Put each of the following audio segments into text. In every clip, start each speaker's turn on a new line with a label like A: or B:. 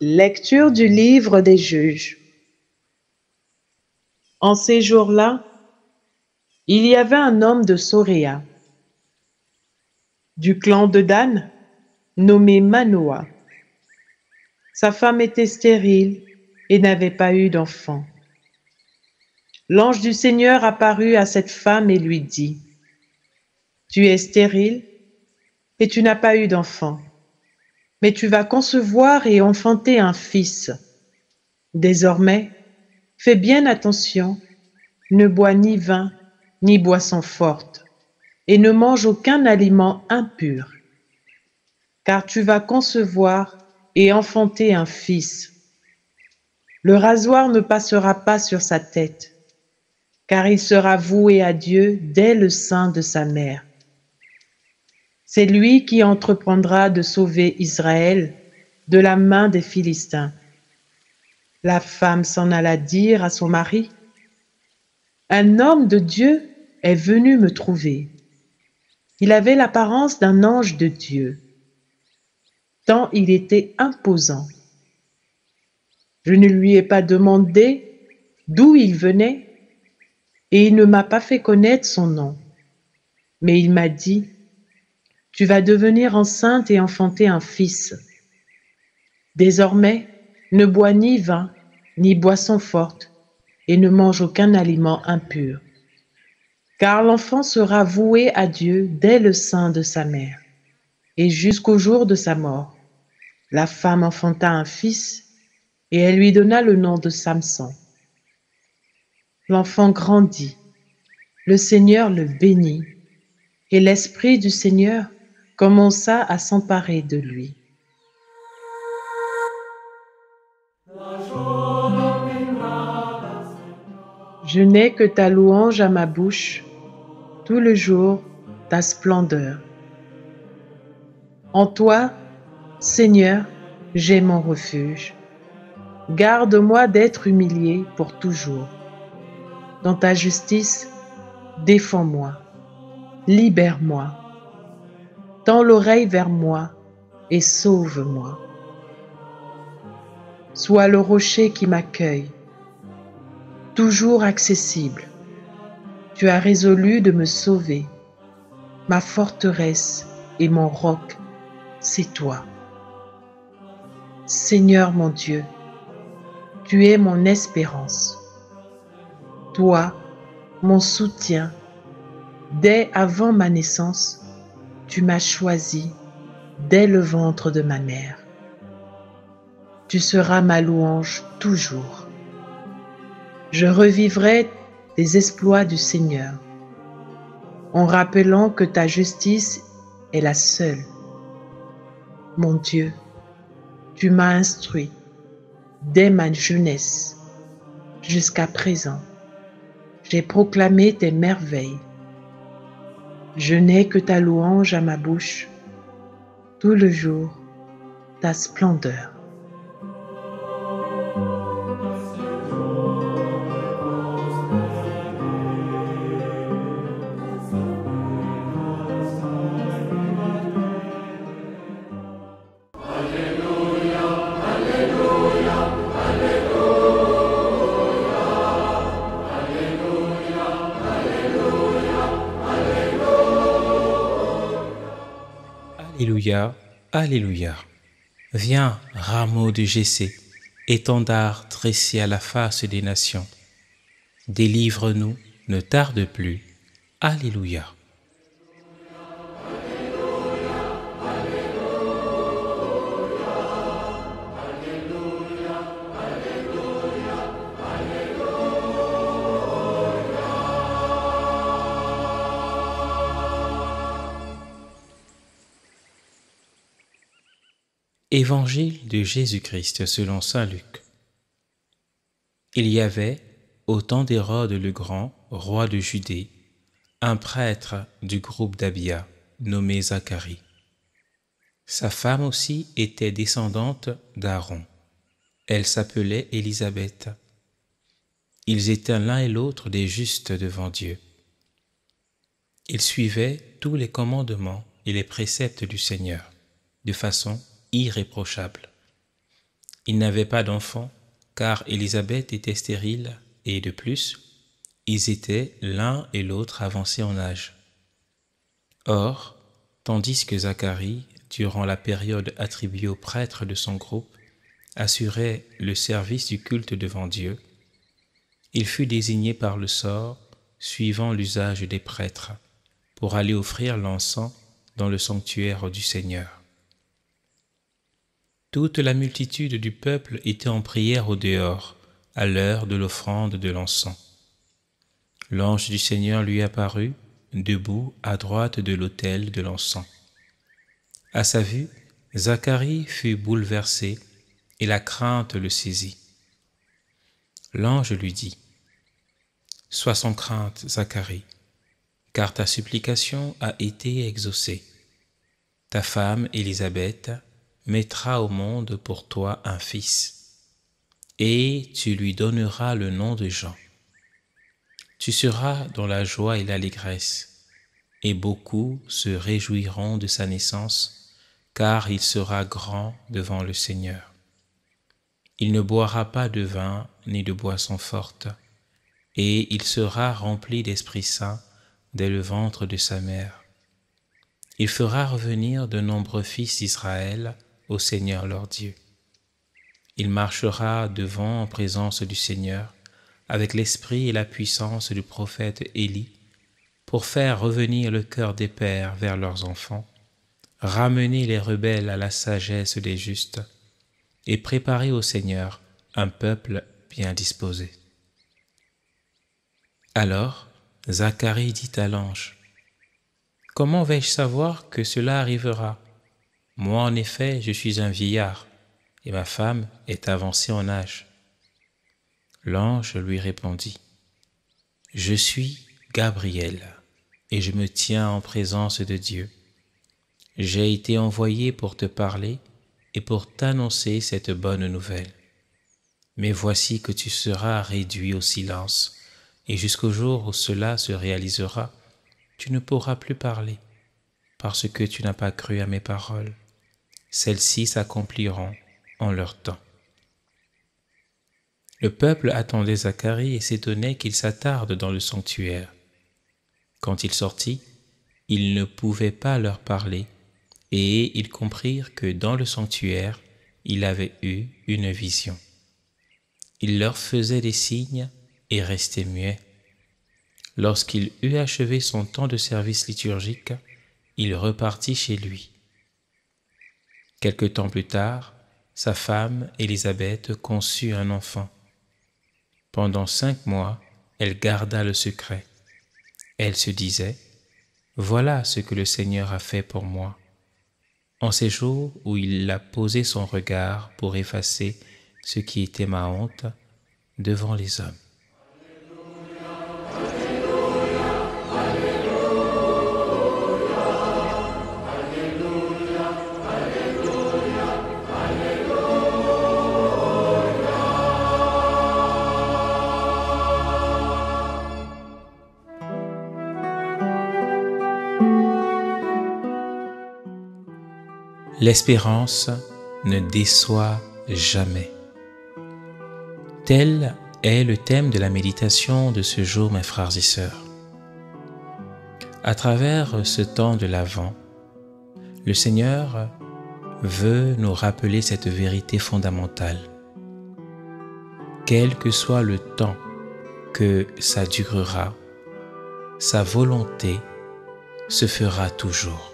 A: Lecture du livre des Juges. En ces jours-là, il y avait un homme de Soréa, du clan de Dan, nommé Manoah. Sa femme était stérile et n'avait pas eu d'enfant. L'ange du Seigneur apparut à cette femme et lui dit: « Tu es stérile et tu n'as pas eu d'enfant, mais tu vas concevoir et enfanter un fils. Désormais, fais bien attention, ne bois ni vin ni boisson forte, et ne mange aucun aliment impur, car tu vas concevoir et enfanter un fils. Le rasoir ne passera pas sur sa tête, car il sera voué à Dieu dès le sein de sa mère. C'est lui qui entreprendra de sauver Israël de la main des Philistins. » La femme s'en alla dire à son mari: « Un homme de Dieu est venu me trouver. Il avait l'apparence d'un ange de Dieu, tant il était imposant. Je ne lui ai pas demandé d'où il venait, et il ne m'a pas fait connaître son nom. Mais il m'a dit: « Tu vas devenir enceinte et enfanter un fils. Désormais, ne bois ni vin, ni boisson forte, et ne mange aucun aliment impur, car l'enfant sera voué à Dieu dès le sein de sa mère, et jusqu'au jour de sa mort. » La femme enfanta un fils, et elle lui donna le nom de Samson. L'enfant grandit, le Seigneur le bénit, et l'Esprit du Seigneur commença à s'emparer de lui. Je n'ai que ta louange à ma bouche, tout le jour ta splendeur. En toi, Seigneur, j'ai mon refuge. Garde-moi d'être humilié pour toujours. Dans ta justice, défends-moi, libère-moi. Tends l'oreille vers moi et sauve-moi. Sois le rocher qui m'accueille, toujours accessible. Tu as résolu de me sauver. Ma forteresse et mon roc, c'est toi. Seigneur mon Dieu, tu es mon espérance. Toi, mon soutien, dès avant ma naissance, tu m'as choisi dès le ventre de ma mère. Tu seras ma louange toujours. Je revivrai les exploits du Seigneur, en rappelant que ta justice est la seule. Mon Dieu, tu m'as instruit dès ma jeunesse jusqu'à présent. J'ai proclamé tes merveilles. Je n'ai que ta louange à ma bouche, tout le jour ta splendeur.
B: Alléluia, Alléluia. Viens, rameau de Jessé, étendard dressé à la face des nations. Délivre-nous, ne tarde plus. Alléluia. Évangile de Jésus-Christ selon saint Luc. Il y avait, au temps d'Hérode le Grand, roi de Judée, un prêtre du groupe d'Abia, nommé Zacharie. Sa femme aussi était descendante d'Aaron. Elle s'appelait Élisabeth. Ils étaient l'un et l'autre des justes devant Dieu. Ils suivaient tous les commandements et les préceptes du Seigneur, de façon irréprochable. Ils n'avaient pas d'enfants, car Élisabeth était stérile, et de plus, ils étaient l'un et l'autre avancés en âge. Or, tandis que Zacharie, durant la période attribuée aux prêtres de son groupe, assurait le service du culte devant Dieu, il fut désigné par le sort, suivant l'usage des prêtres, pour aller offrir l'encens dans le sanctuaire du Seigneur. Toute la multitude du peuple était en prière au dehors, à l'heure de l'offrande de l'encens. L'ange du Seigneur lui apparut, debout à droite de l'autel de l'encens. À sa vue, Zacharie fut bouleversé et la crainte le saisit. L'ange lui dit : « Sois sans crainte, Zacharie, car ta supplication a été exaucée. Ta femme, Élisabeth, mettra au monde pour toi un fils, et tu lui donneras le nom de Jean. Tu seras dans la joie et l'allégresse, et beaucoup se réjouiront de sa naissance, car il sera grand devant le Seigneur. Il ne boira pas de vin ni de boisson forte, et il sera rempli d'Esprit Saint dès le ventre de sa mère. Il fera revenir de nombreux fils d'Israël au Seigneur leur Dieu. Il marchera devant en présence du Seigneur avec l'esprit et la puissance du prophète Élie pour faire revenir le cœur des pères vers leurs enfants, ramener les rebelles à la sagesse des justes et préparer au Seigneur un peuple bien disposé. » Alors Zacharie dit à l'ange : « Comment vais-je savoir que cela arrivera ? Moi en effet je suis un vieillard, et ma femme est avancée en âge. » L'ange lui répondit : « Je suis Gabriel, et je me tiens en présence de Dieu. J'ai été envoyé pour te parler et pour t'annoncer cette bonne nouvelle. Mais voici que tu seras réduit au silence, et jusqu'au jour où cela se réalisera, tu ne pourras plus parler, parce que tu n'as pas cru à mes paroles. Celles-ci s'accompliront en leur temps. » Le peuple attendait Zacharie et s'étonnait qu'il s'attarde dans le sanctuaire. Quand il sortit, il ne pouvait pas leur parler, et ils comprirent que dans le sanctuaire, il avait eu une vision. Il leur faisait des signes et restait muet. Lorsqu'il eut achevé son temps de service liturgique, il repartit chez lui. Quelque temps plus tard, sa femme, Élisabeth, conçut un enfant. Pendant 5 mois, elle garda le secret. Elle se disait : « Voilà ce que le Seigneur a fait pour moi. » En ces jours où il a posé son regard pour effacer ce qui était ma honte devant les hommes. L'espérance ne déçoit jamais. Tel est le thème de la méditation de ce jour, mes frères et sœurs. À travers ce temps de l'Avent, le Seigneur veut nous rappeler cette vérité fondamentale. Quel que soit le temps que ça durera, sa volonté se fera toujours.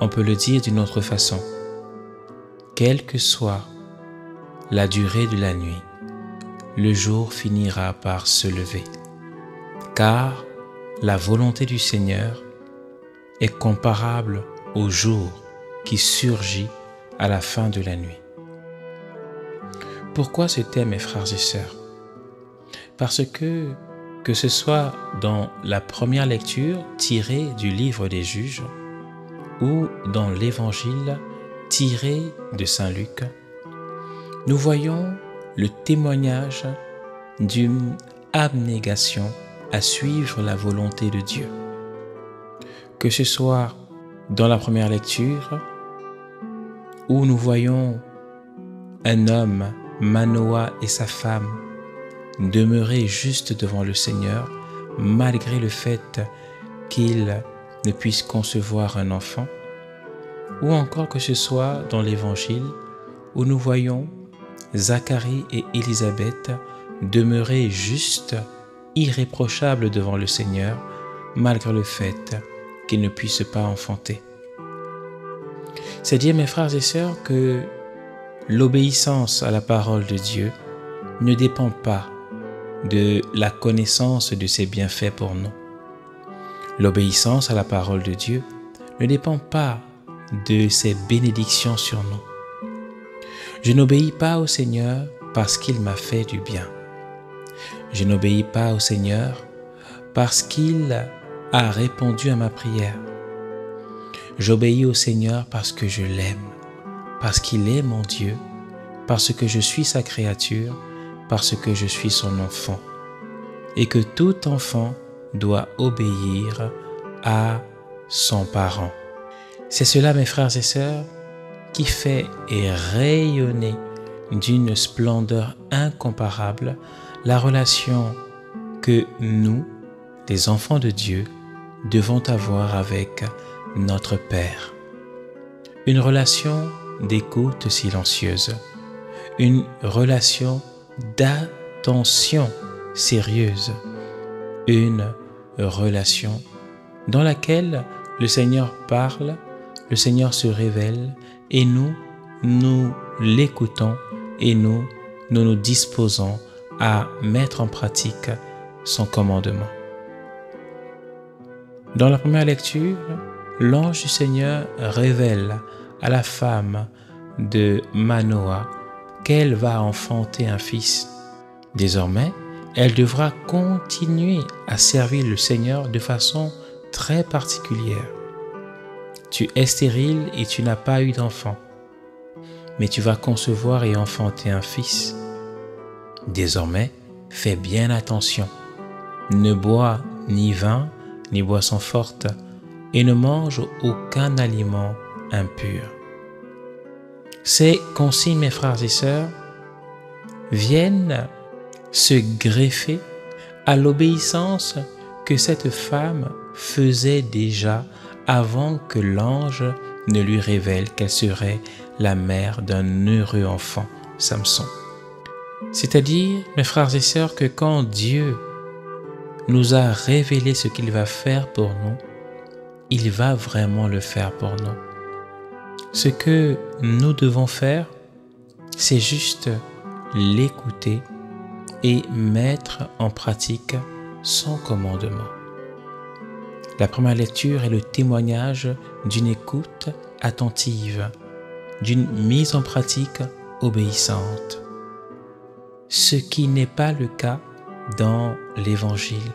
B: On peut le dire d'une autre façon. Quelle que soit la durée de la nuit, le jour finira par se lever, car la volonté du Seigneur est comparable au jour qui surgit à la fin de la nuit. Pourquoi ce thème, mes frères et sœurs? Parce que ce soit dans la première lecture tirée du livre des Juges ou dans l'évangile tiré de Saint Luc, nous voyons le témoignage d'une abnégation à suivre la volonté de Dieu. Que ce soit dans la première lecture où nous voyons un homme, Manoah, et sa femme demeurer juste devant le Seigneur malgré le fait qu'ils ne puissent concevoir un enfant, ou encore que ce soit dans l'Évangile où nous voyons Zacharie et Élisabeth demeurer juste, irréprochables devant le Seigneur malgré le fait qu'ils ne puissent pas enfanter. C'est dire, mes frères et sœurs, que l'obéissance à la parole de Dieu ne dépend pas de la connaissance de ses bienfaits pour nous. L'obéissance à la parole de Dieu ne dépend pas de ses bénédictions sur nous. Je n'obéis pas au Seigneur parce qu'il m'a fait du bien. Je n'obéis pas au Seigneur parce qu'il a répondu à ma prière. J'obéis au Seigneur parce que je l'aime, parce qu'il est mon Dieu, parce que je suis sa créature, parce que je suis son enfant, et que tout enfant doit obéir à son parent. C'est cela, mes frères et sœurs, qui fait rayonner d'une splendeur incomparable la relation que nous, les enfants de Dieu, devons avoir avec notre Père. Une relation d'écoute silencieuse, une relation d'attention sérieuse, une relation dans laquelle le Seigneur parle, le Seigneur se révèle et nous l'écoutons et nous nous disposons à mettre en pratique son commandement. Dans la première lecture, l'ange du Seigneur révèle à la femme de Manoah qu'elle va enfanter un fils. Désormais, elle devra continuer à servir le Seigneur de façon très particulière. Tu es stérile et tu n'as pas eu d'enfant, mais tu vas concevoir et enfanter un fils. Désormais, fais bien attention. Ne bois ni vin, ni boisson forte, et ne mange aucun aliment impur. Ces consignes, mes frères et sœurs, viennent se greffer à l'obéissance que cette femme faisait déjà avant que l'ange ne lui révèle qu'elle serait la mère d'un heureux enfant, Samson. C'est-à-dire, mes frères et sœurs, que quand Dieu nous a révélé ce qu'il va faire pour nous, il va vraiment le faire pour nous. Ce que nous devons faire, c'est juste l'écouter et mettre en pratique son commandement. La première lecture est le témoignage d'une écoute attentive, d'une mise en pratique obéissante. Ce qui n'est pas le cas dans l'Évangile,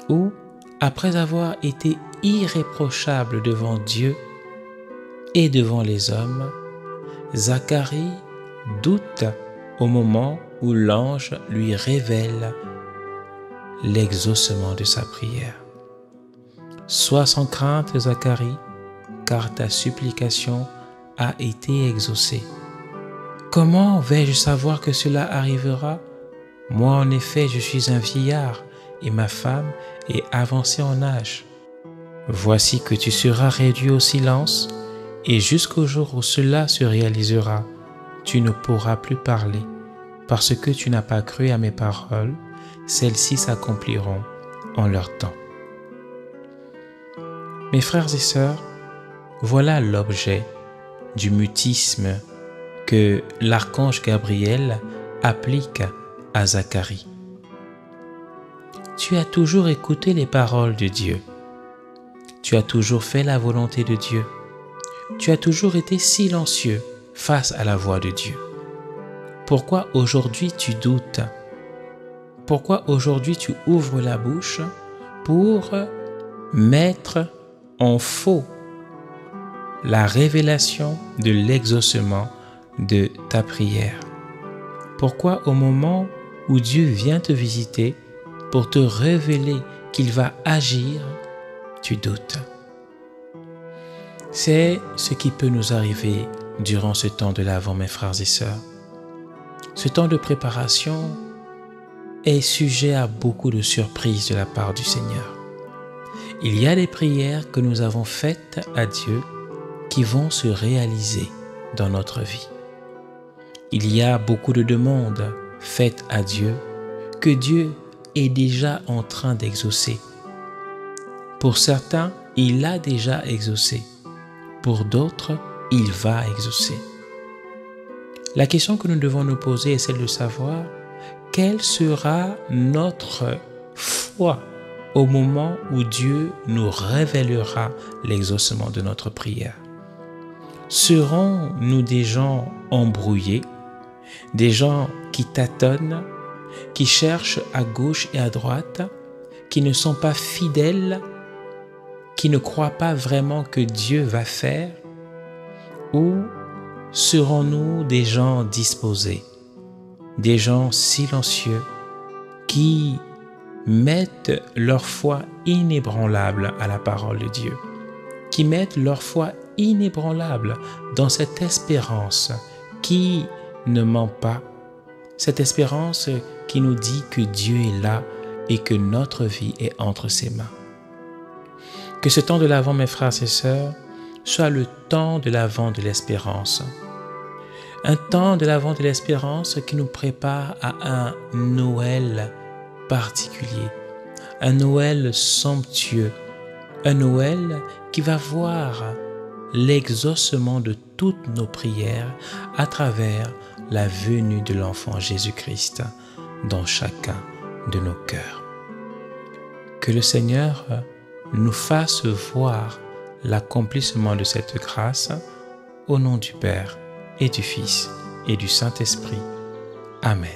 B: où, après avoir été irréprochable devant Dieu et devant les hommes, Zacharie doute au moment où l'ange lui révèle l'exaucement de sa prière. Sois sans crainte, Zacharie, car ta supplication a été exaucée. Comment vais-je savoir que cela arrivera? Moi, en effet, je suis un vieillard et ma femme est avancée en âge. Voici que tu seras réduit au silence et jusqu'au jour où cela se réalisera, tu ne pourras plus parler parce que tu n'as pas cru à mes paroles, celles-ci s'accompliront en leur temps. Mes frères et sœurs, voilà l'objet du mutisme que l'archange Gabriel applique à Zacharie. Tu as toujours écouté les paroles de Dieu. Tu as toujours fait la volonté de Dieu. Tu as toujours été silencieux face à la voix de Dieu. Pourquoi aujourd'hui tu doutes? Pourquoi aujourd'hui tu ouvres la bouche pour mettre en faux la révélation de l'exaucement de ta prière? Pourquoi au moment où Dieu vient te visiter pour te révéler qu'il va agir, tu doutes? C'est ce qui peut nous arriver durant ce temps de l'Avent, mes frères et sœurs. Ce temps de préparation est sujet à beaucoup de surprises de la part du Seigneur. Il y a des prières que nous avons faites à Dieu qui vont se réaliser dans notre vie. Il y a beaucoup de demandes faites à Dieu que Dieu est déjà en train d'exaucer. Pour certains, il a déjà exaucé. Pour d'autres, il va exaucer. La question que nous devons nous poser est celle de savoir quelle sera notre foi au moment où Dieu nous révélera l'exaucement de notre prière. Serons-nous des gens embrouillés, des gens qui tâtonnent, qui cherchent à gauche et à droite, qui ne sont pas fidèles, qui ne croient pas vraiment que Dieu va faire? Ou serons-nous des gens disposés, des gens silencieux, qui mettent leur foi inébranlable à la parole de Dieu, qui mettent leur foi inébranlable dans cette espérance qui ne ment pas, cette espérance qui nous dit que Dieu est là et que notre vie est entre ses mains. Que ce temps de l'Avent, mes frères et sœurs, soit le temps de l'Avent de l'espérance. Un temps de l'Avent de l'espérance qui nous prépare à un Noël particulier, un Noël somptueux, un Noël qui va voir l'exaucement de toutes nos prières à travers la venue de l'enfant Jésus-Christ dans chacun de nos cœurs. Que le Seigneur nous fasse voir l'accomplissement de cette grâce au nom du Père et du Fils et du Saint-Esprit. Amen.